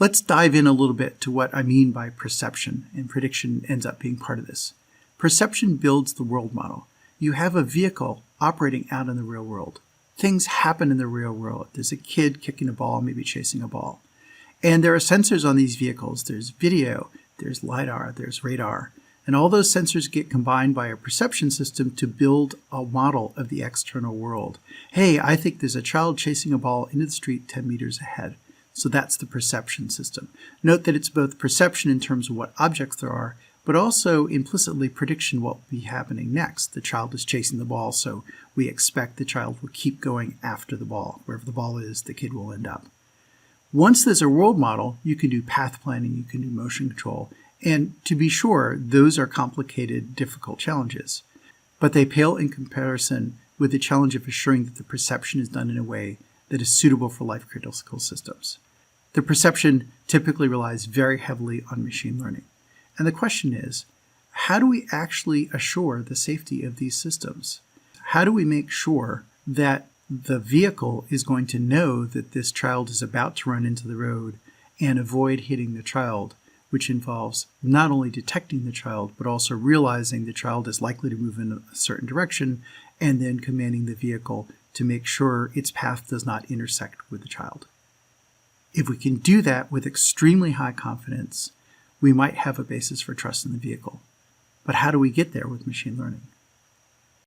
Let's dive in a little bit to what I mean by perception, and prediction ends up being part of this. Perception builds the world model. You have a vehicle operating out in the real world. Things happen in the real world. There's a kid kicking a ball, maybe chasing a ball. And there are sensors on these vehicles. There's video, there's LiDAR, there's radar. And all those sensors get combined by a perception system to build a model of the external world. Hey, I think there's a child chasing a ball into the street 10 meters ahead. So that's the perception system. Note that it's both perception in terms of what objects there are, but also implicitly prediction what will be happening next. The child is chasing the ball, so we expect the child will keep going after the ball. Wherever the ball is, the kid will end up. Once there's a world model, you can do path planning, you can do motion control, and to be sure, those are complicated, difficult challenges. But they pale in comparison with the challenge of assuring that the perception is done in a way that is suitable for life-critical systems. The perception typically relies very heavily on machine learning. And the question is, how do we actually assure the safety of these systems? How do we make sure that the vehicle is going to know that this child is about to run into the road and avoid hitting the child, which involves not only detecting the child, but also realizing the child is likely to move in a certain direction and then commanding the vehicle to make sure its path does not intersect with the child. If we can do that with extremely high confidence, we might have a basis for trust in the vehicle. But how do we get there with machine learning?